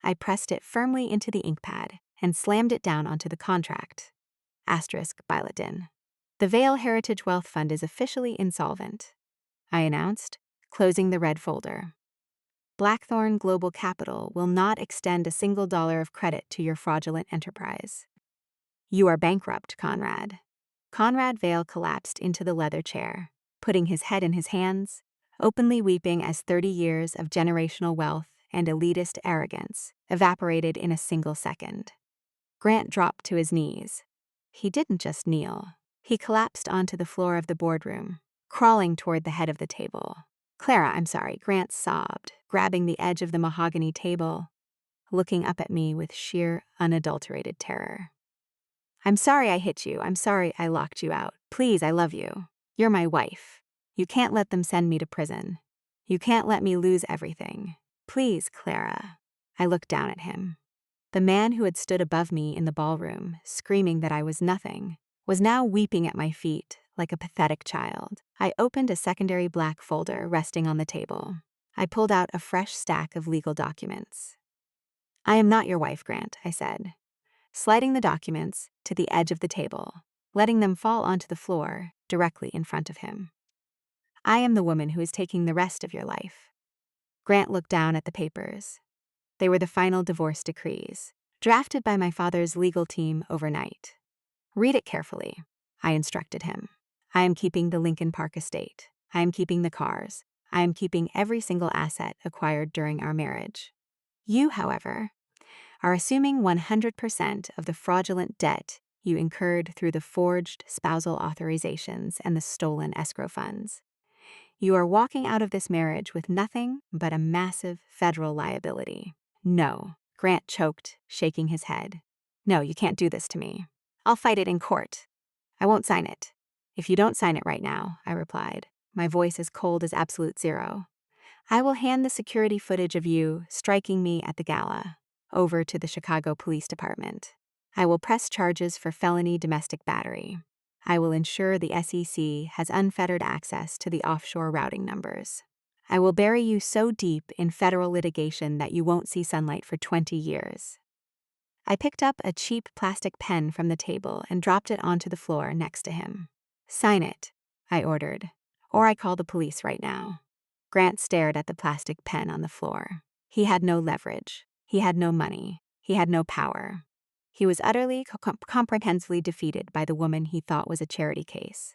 I pressed it firmly into the ink pad and slammed it down onto the contract. *Biladin. "The Vale Heritage Wealth Fund is officially insolvent," I announced, closing the red folder. "Blackthorne Global Capital will not extend a single dollar of credit to your fraudulent enterprise. You are bankrupt, Conrad." Conrad Vale collapsed into the leather chair, putting his head in his hands, openly weeping as 30 years of generational wealth and elitist arrogance evaporated in a single second. Grant dropped to his knees. He didn't just kneel. He collapsed onto the floor of the boardroom, crawling toward the head of the table. "Clara, I'm sorry," Grant sobbed, grabbing the edge of the mahogany table, looking up at me with sheer, unadulterated terror. "I'm sorry I hit you. I'm sorry I locked you out. Please, I love you. You're my wife. You can't let them send me to prison. You can't let me lose everything. Please, Clara." I looked down at him. The man who had stood above me in the ballroom, screaming that I was nothing, was now weeping at my feet like a pathetic child. I opened a secondary black folder resting on the table. I pulled out a fresh stack of legal documents. "I am not your wife, Grant," I said, sliding the documents to the edge of the table, letting them fall onto the floor directly in front of him. "I am the woman who is taking the rest of your life." Grant looked down at the papers. They were the final divorce decrees, drafted by my father's legal team overnight. "Read it carefully," I instructed him. "I am keeping the Lincoln Park estate. I am keeping the cars. I am keeping every single asset acquired during our marriage. You, however, are assuming 100% of the fraudulent debt you incurred through the forged spousal authorizations and the stolen escrow funds. You are walking out of this marriage with nothing but a massive federal liability. No, Grant choked, shaking his head. No, you can't do this to me. I'll fight it in court. I won't sign it. If you don't sign it right now, I replied, my voice as cold as absolute zero, I will hand the security footage of you striking me at the gala over to the Chicago Police Department. I will press charges for felony domestic battery. I will ensure the SEC has unfettered access to the offshore routing numbers. I will bury you so deep in federal litigation that you won't see sunlight for 20 years. I picked up a cheap plastic pen from the table and dropped it onto the floor next to him. Sign it, I ordered, or I call the police right now. Grant stared at the plastic pen on the floor. He had no leverage. He had no money. He had no power. He was utterly, comprehensively defeated by the woman he thought was a charity case.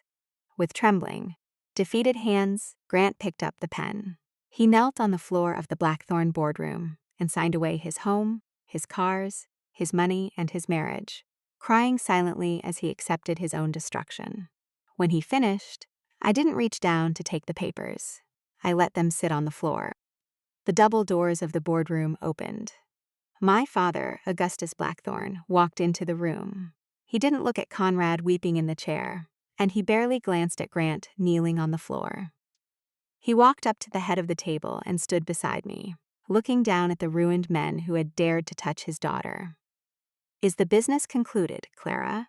With trembling, defeated hands, Grant picked up the pen. He knelt on the floor of the Blackthorne boardroom and signed away his home, his cars, his money, and his marriage, crying silently as he accepted his own destruction. When he finished, I didn't reach down to take the papers. I let them sit on the floor. The double doors of the boardroom opened. My father, Augustus Blackthorne, walked into the room. He didn't look at Conrad weeping in the chair, and he barely glanced at Grant kneeling on the floor. He walked up to the head of the table and stood beside me, looking down at the ruined men who had dared to touch his daughter. Is the business concluded, Clara?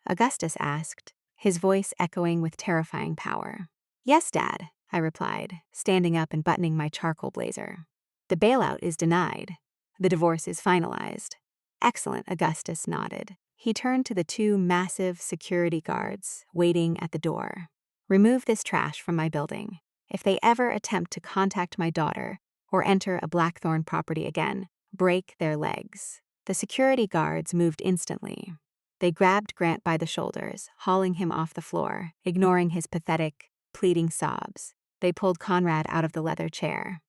Augustus asked, his voice echoing with terrifying power. Yes, Dad, I replied, standing up and buttoning my charcoal blazer. The bailout is denied. The divorce is finalized. Excellent, Augustus nodded. He turned to the two massive security guards waiting at the door. Remove this trash from my building. If they ever attempt to contact my daughter or enter a Blackthorne property again, break their legs. The security guards moved instantly. They grabbed Grant by the shoulders, hauling him off the floor, ignoring his pathetic, pleading sobs. They pulled Conrad out of the leather chair.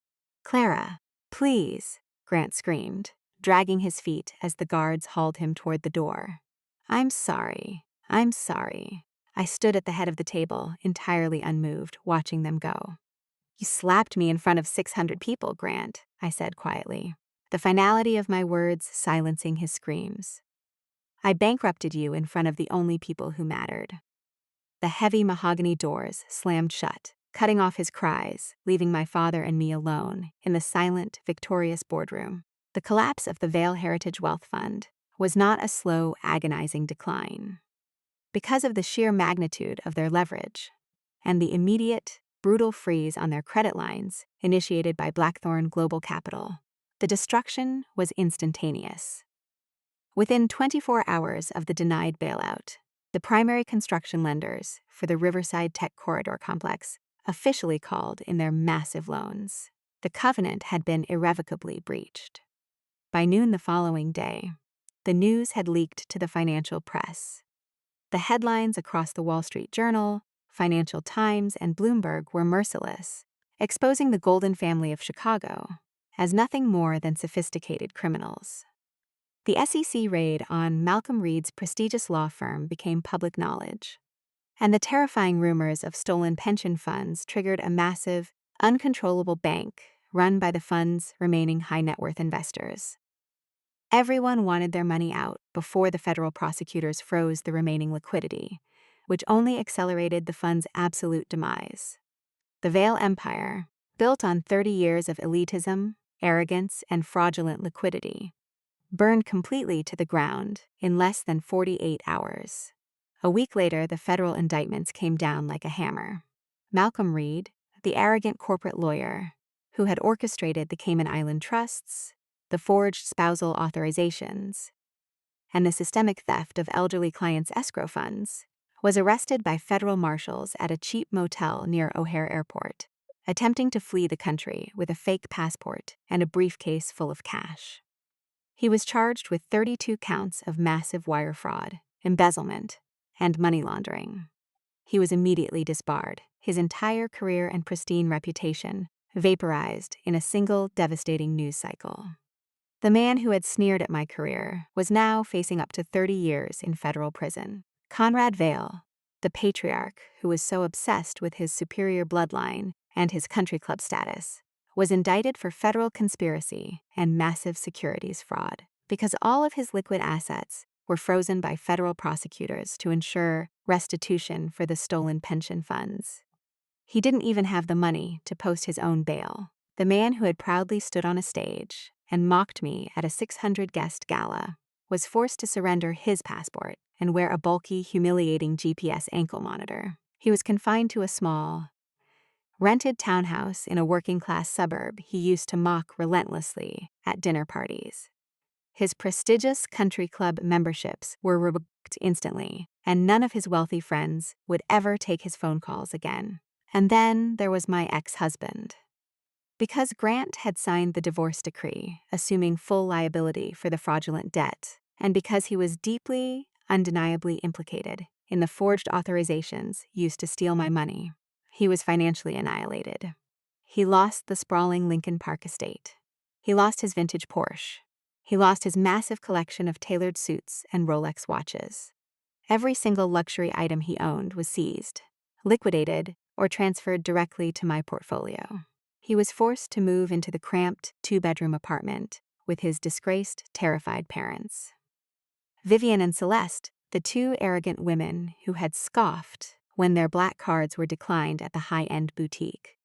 Clara, please, Grant screamed, dragging his feet as the guards hauled him toward the door. I'm sorry. I stood at the head of the table, entirely unmoved, watching them go. You slapped me in front of 600 people, Grant, I said quietly, the finality of my words silencing his screams. I bankrupted you in front of the only people who mattered. The heavy mahogany doors slammed shut, cutting off his cries, leaving my father and me alone in the silent, victorious boardroom. The collapse of the Vale Heritage Wealth Fund was not a slow, agonizing decline. Because of the sheer magnitude of their leverage and the immediate, brutal freeze on their credit lines initiated by Blackthorne Global Capital, the destruction was instantaneous. Within 24 hours of the denied bailout, the primary construction lenders for the Riverside Tech Corridor complex officially called in their massive loans. The covenant had been irrevocably breached. By noon the following day, the news had leaked to the financial press. The headlines across the Wall Street Journal, Financial Times, and Bloomberg were merciless, exposing the Golden family of Chicago as nothing more than sophisticated criminals. The SEC raid on Malcolm Reed's prestigious law firm became public knowledge, and the terrifying rumors of stolen pension funds triggered a massive, uncontrollable bank run by the fund's remaining high-net-worth investors. Everyone wanted their money out before the federal prosecutors froze the remaining liquidity, which only accelerated the fund's absolute demise. The Vale Empire, built on 30 years of elitism, arrogance, and fraudulent liquidity, burned completely to the ground in less than 48 hours. A week later, the federal indictments came down like a hammer. Malcolm Reed, the arrogant corporate lawyer who had orchestrated the Cayman Island trusts, the forged spousal authorizations, and the systemic theft of elderly clients' escrow funds, was arrested by federal marshals at a cheap motel near O'Hare Airport, attempting to flee the country with a fake passport and a briefcase full of cash. He was charged with 32 counts of massive wire fraud, embezzlement, and money laundering. He was immediately disbarred, his entire career and pristine reputation vaporized in a single devastating news cycle. The man who had sneered at my career was now facing up to 30 years in federal prison. Conrad Vale, the patriarch who was so obsessed with his superior bloodline and his country club status, was indicted for federal conspiracy and massive securities fraud because all of his liquid assets were frozen by federal prosecutors to ensure restitution for the stolen pension funds. He didn't even have the money to post his own bail. The man who had proudly stood on a stage and mocked me at a 600-guest gala was forced to surrender his passport and wear a bulky, humiliating GPS ankle monitor. He was confined to a small, rented townhouse in a working-class suburb he used to mock relentlessly at dinner parties. His prestigious country club memberships were revoked instantly, and none of his wealthy friends would ever take his phone calls again. And then there was my ex-husband. Because Grant had signed the divorce decree, assuming full liability for the fraudulent debt, and because he was deeply, undeniably implicated in the forged authorizations used to steal my money, he was financially annihilated. He lost the sprawling Lincoln Park estate. He lost his vintage Porsche. He lost his massive collection of tailored suits and Rolex watches. Every single luxury item he owned was seized, liquidated, or transferred directly to my portfolio. He was forced to move into the cramped two-bedroom apartment with his disgraced, terrified parents. Vivian and Celeste, the two arrogant women who had scoffed when their black cards were declined at the high-end boutique,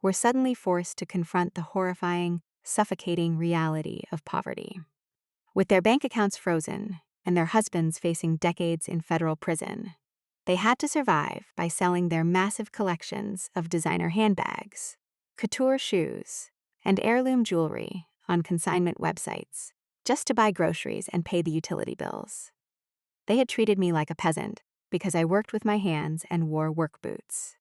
were suddenly forced to confront the horrifying, suffocating reality of poverty. With their bank accounts frozen and their husbands facing decades in federal prison, they had to survive by selling their massive collections of designer handbags, couture shoes, and heirloom jewelry on consignment websites just to buy groceries and pay the utility bills. They had treated me like a peasant because I worked with my hands and wore work boots.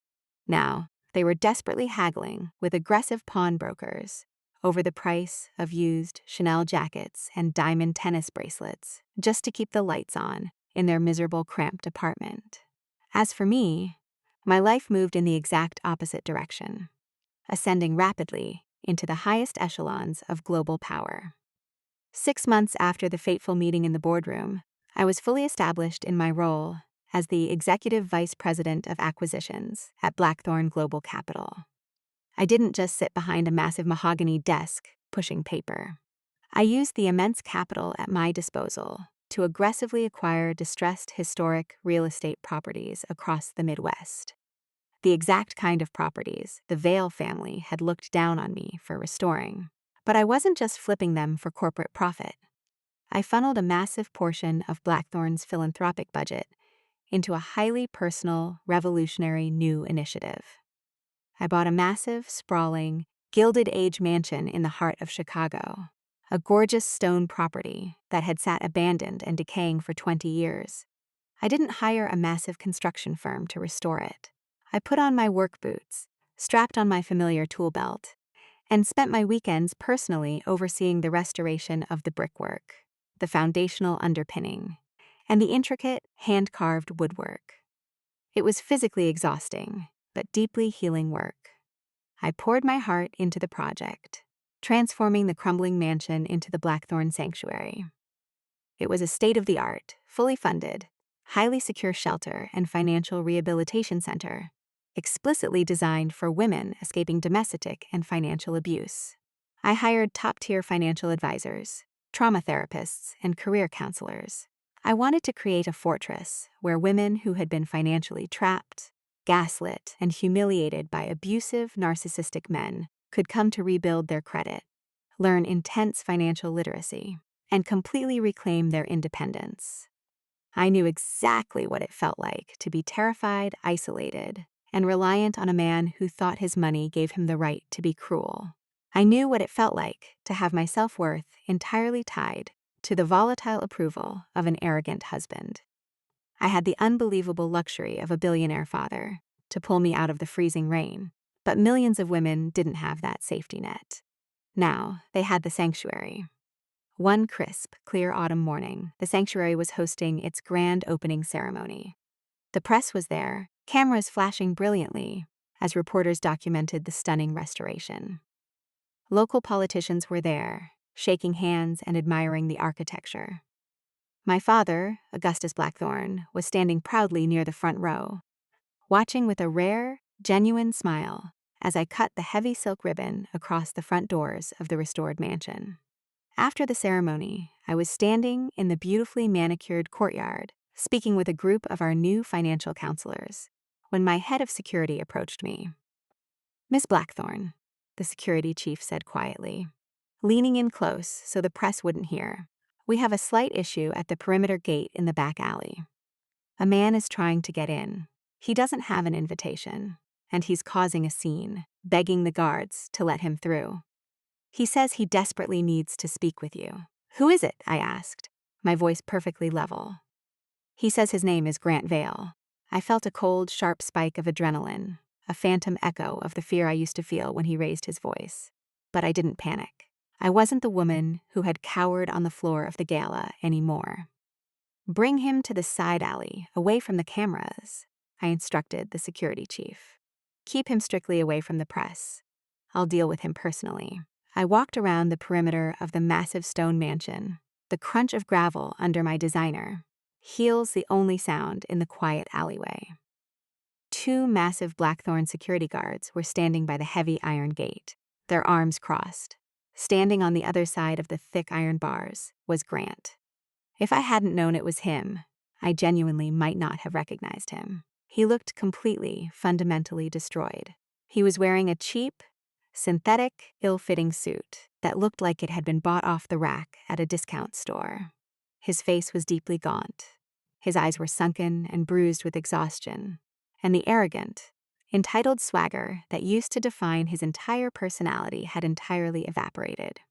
Now, they were desperately haggling with aggressive pawnbrokers over the price of used Chanel jackets and diamond tennis bracelets just to keep the lights on in their miserable, cramped apartment. As for me, my life moved in the exact opposite direction, ascending rapidly into the highest echelons of global power. 6 months after the fateful meeting in the boardroom, I was fully established in my role as the Executive Vice President of Acquisitions at Blackthorne Global Capital. I didn't just sit behind a massive mahogany desk pushing paper. I used the immense capital at my disposal to aggressively acquire distressed historic real estate properties across the Midwest. The exact kind of properties the Vale family had looked down on me for restoring. But I wasn't just flipping them for corporate profit. I funneled a massive portion of Blackthorne's philanthropic budget into a highly personal, revolutionary new initiative. I bought a massive, sprawling, Gilded Age mansion in the heart of Chicago, a gorgeous stone property that had sat abandoned and decaying for 20 years. I didn't hire a massive construction firm to restore it. I put on my work boots, strapped on my familiar tool belt, and spent my weekends personally overseeing the restoration of the brickwork, the foundational underpinning, and the intricate, hand-carved woodwork. It was physically exhausting, but deeply healing work. I poured my heart into the project, transforming the crumbling mansion into the Blackthorne Sanctuary. It was a state-of-the-art, fully funded, highly secure shelter and financial rehabilitation center, explicitly designed for women escaping domestic and financial abuse. I hired top-tier financial advisors, trauma therapists, and career counselors. I wanted to create a fortress where women who had been financially trapped, gaslit, and humiliated by abusive, narcissistic men could come to rebuild their credit, learn intense financial literacy, and completely reclaim their independence. I knew exactly what it felt like to be terrified, isolated, and reliant on a man who thought his money gave him the right to be cruel. I knew what it felt like to have my self-worth entirely tied to the volatile approval of an arrogant husband. I had the unbelievable luxury of a billionaire father to pull me out of the freezing rain, but millions of women didn't have that safety net. Now, they had the sanctuary. One crisp, clear autumn morning, the sanctuary was hosting its grand opening ceremony. The press was there, cameras flashing brilliantly as reporters documented the stunning restoration. Local politicians were there, shaking hands and admiring the architecture. My father, Augustus Blackthorne, was standing proudly near the front row, watching with a rare, genuine smile as I cut the heavy silk ribbon across the front doors of the restored mansion. After the ceremony, I was standing in the beautifully manicured courtyard, speaking with a group of our new financial counselors, when my head of security approached me. "Miss Blackthorne," the security chief said quietly, leaning in close so the press wouldn't hear, "we have a slight issue at the perimeter gate in the back alley. A man is trying to get in. He doesn't have an invitation, and he's causing a scene, begging the guards to let him through. He says he desperately needs to speak with you." "Who is it?" I asked, my voice perfectly level. "He says his name is Grant Vale." I felt a cold, sharp spike of adrenaline, a phantom echo of the fear I used to feel when he raised his voice. But I didn't panic. I wasn't the woman who had cowered on the floor of the gala anymore. "Bring him to the side alley, away from the cameras," I instructed the security chief. "Keep him strictly away from the press. I'll deal with him personally." I walked around the perimeter of the massive stone mansion, the crunch of gravel under my designer, heels the only sound in the quiet alleyway. 2 massive Blackthorne security guards were standing by the heavy iron gate, their arms crossed. Standing on the other side of the thick iron bars was Grant. If I hadn't known it was him, I genuinely might not have recognized him. He looked completely, fundamentally destroyed. He was wearing a cheap, synthetic, ill-fitting suit that looked like it had been bought off the rack at a discount store. His face was deeply gaunt. His eyes were sunken and bruised with exhaustion, and the arrogant, entitled swagger that used to define his entire personality had entirely evaporated.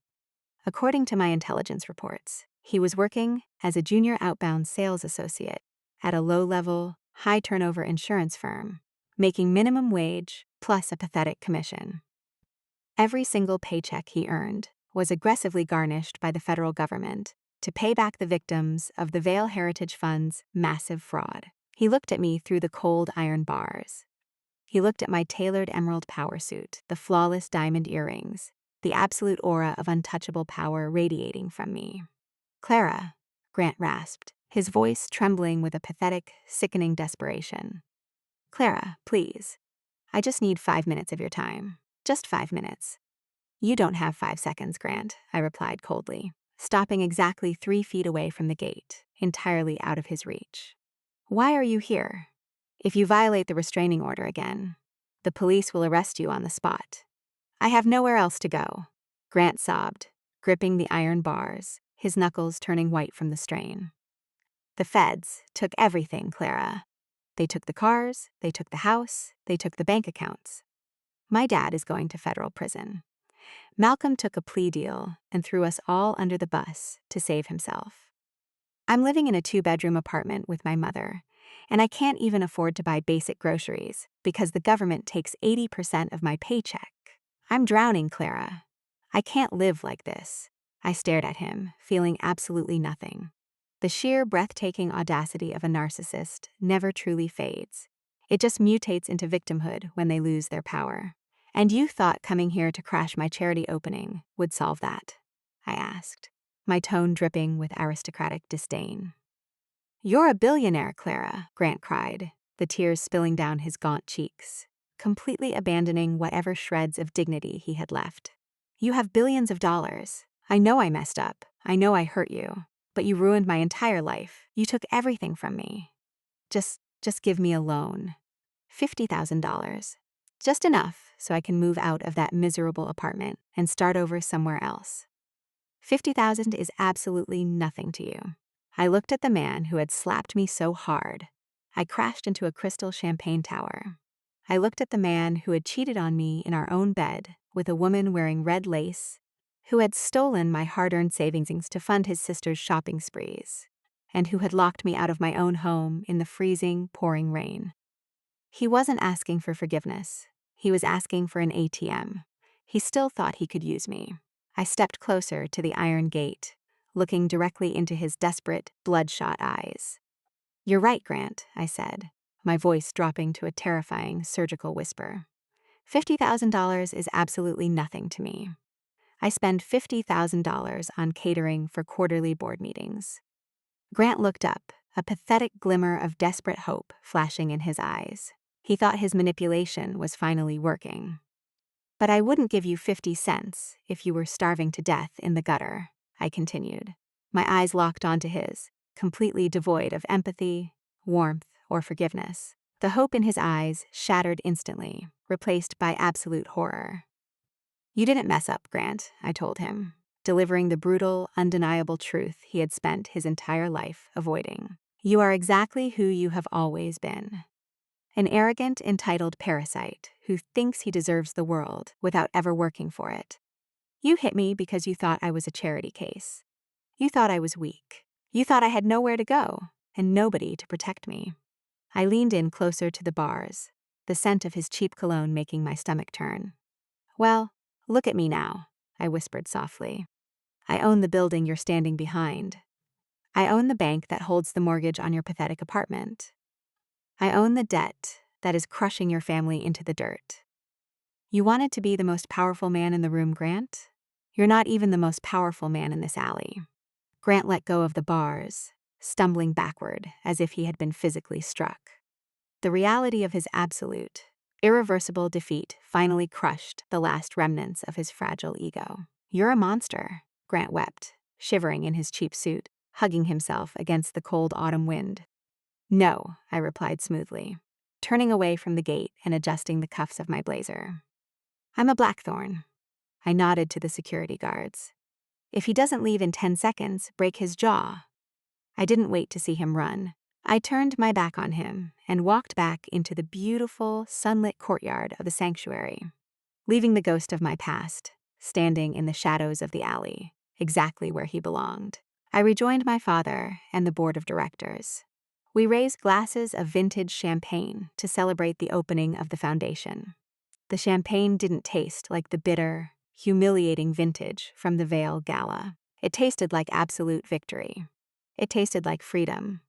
According to my intelligence reports, he was working as a junior outbound sales associate at a low-level, high-turnover insurance firm, making minimum wage plus a pathetic commission. Every single paycheck he earned was aggressively garnished by the federal government to pay back the victims of the Vale Heritage Fund's massive fraud. He looked at me through the cold iron bars. He looked at my tailored emerald power suit, the flawless diamond earrings, the absolute aura of untouchable power radiating from me. "Clara," Grant rasped, his voice trembling with a pathetic, sickening desperation. "Clara, please. I just need 5 minutes of your time. Just 5 minutes." "You don't have 5 seconds, Grant," I replied coldly, stopping exactly 3 feet away from the gate, entirely out of his reach. "Why are you here? If you violate the restraining order again, the police will arrest you on the spot." "I have nowhere else to go," Grant sobbed, gripping the iron bars, his knuckles turning white from the strain. "The feds took everything, Clara. They took the cars, they took the house, they took the bank accounts. My dad is going to federal prison. Malcolm took a plea deal and threw us all under the bus to save himself. I'm living in a 2-bedroom apartment with my mother, and I can't even afford to buy basic groceries because the government takes 80% of my paycheck. I'm drowning, Clara. I can't live like this." I stared at him, feeling absolutely nothing. The sheer breathtaking audacity of a narcissist never truly fades. It just mutates into victimhood when they lose their power. "And you thought coming here to crash my charity opening would solve that?" I asked, my tone dripping with aristocratic disdain. "You're a billionaire, Clara," Grant cried, the tears spilling down his gaunt cheeks, completely abandoning whatever shreds of dignity he had left. "You have billions of dollars. I know I messed up. I know I hurt you. But you ruined my entire life. You took everything from me. Just give me a loan. $50,000. Just enough so I can move out of that miserable apartment and start over somewhere else. 50,000 is absolutely nothing to you." I looked at the man who had slapped me so hard I crashed into a crystal champagne tower. I looked at the man who had cheated on me in our own bed with a woman wearing red lace, who had stolen my hard-earned savings to fund his sister's shopping sprees, and who had locked me out of my own home in the freezing, pouring rain. He wasn't asking for forgiveness. He was asking for an ATM. He still thought he could use me. I stepped closer to the iron gate, looking directly into his desperate, bloodshot eyes. "You're right, Grant," I said. my voice dropping to a terrifying surgical whisper. $50,000 is absolutely nothing to me. I spend $50,000 on catering for quarterly board meetings. Grant looked up, a pathetic glimmer of desperate hope flashing in his eyes. He thought his manipulation was finally working. But I wouldn't give you 50 cents if you were starving to death in the gutter, I continued. My eyes locked onto his, completely devoid of empathy, warmth, or forgiveness. The hope in his eyes shattered instantly, replaced by absolute horror. You didn't mess up, Grant, I told him, delivering the brutal, undeniable truth he had spent his entire life avoiding. You are exactly who you have always been. An arrogant, entitled parasite who thinks he deserves the world without ever working for it. You hit me because you thought I was a charity case. You thought I was weak. You thought I had nowhere to go and nobody to protect me. I leaned in closer to the bars, the scent of his cheap cologne making my stomach turn. Well, look at me now, I whispered softly. I own the building you're standing behind. I own the bank that holds the mortgage on your pathetic apartment. I own the debt that is crushing your family into the dirt. You wanted to be the most powerful man in the room, Grant? You're not even the most powerful man in this alley. Grant let go of the bars, stumbling backward as if he had been physically struck. The reality of his absolute, irreversible defeat finally crushed the last remnants of his fragile ego. You're a monster, Grant wept, shivering in his cheap suit, hugging himself against the cold autumn wind. No, I replied smoothly, turning away from the gate and adjusting the cuffs of my blazer. I'm a Blackthorne. I nodded to the security guards. If he doesn't leave in 10 seconds, break his jaw. I didn't wait to see him run. I turned my back on him and walked back into the beautiful, sunlit courtyard of the sanctuary, leaving the ghost of my past, standing in the shadows of the alley, exactly where he belonged. I rejoined my father and the board of directors. We raised glasses of vintage champagne to celebrate the opening of the foundation. The champagne didn't taste like the bitter, humiliating vintage from the Vale Gala. It tasted like absolute victory. It tasted like freedom.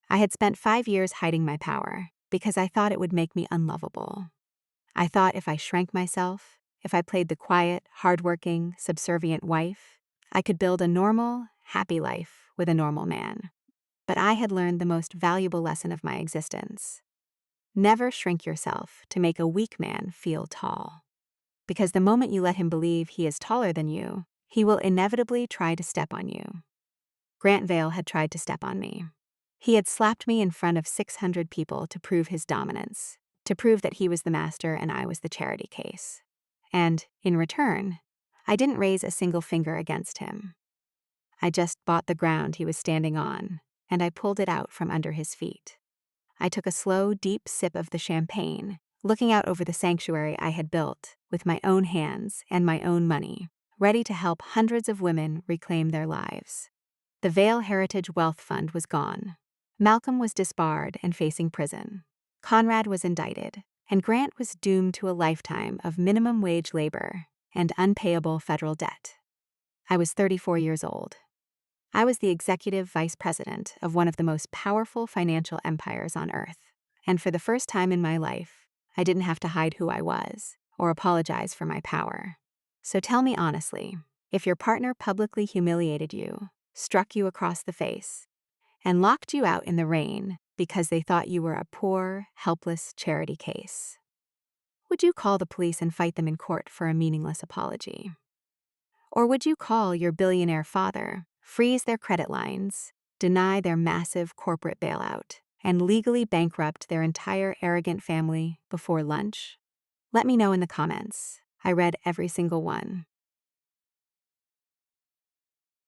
I had spent 5 years hiding my power because I thought it would make me unlovable. I thought if I shrank myself, if I played the quiet, hardworking, subservient wife, I could build a normal, happy life with a normal man. But I had learned the most valuable lesson of my existence. Never shrink yourself to make a weak man feel tall. Because the moment you let him believe he is taller than you, he will inevitably try to step on you. Grant Vale had tried to step on me. He had slapped me in front of 600 people to prove his dominance, to prove that he was the master and I was the charity case. And, in return, I didn't raise a single finger against him. I just bought the ground he was standing on, and I pulled it out from under his feet. I took a slow, deep sip of the champagne, looking out over the sanctuary I had built with my own hands and my own money, ready to help hundreds of women reclaim their lives. The Vale Heritage Wealth Fund was gone. Malcolm was disbarred and facing prison. Conrad was indicted, and Grant was doomed to a lifetime of minimum wage labor and unpayable federal debt. I was 34 years old. I was the executive vice president of one of the most powerful financial empires on earth. And for the first time in my life, I didn't have to hide who I was or apologize for my power. So tell me honestly, if your partner publicly humiliated you, struck you across the face, and locked you out in the rain because they thought you were a poor, helpless charity case, would you call the police and fight them in court for a meaningless apology? Or would you call your billionaire father, freeze their credit lines, deny their massive corporate bailout, and legally bankrupt their entire arrogant family before lunch? Let me know in the comments. I read every single one.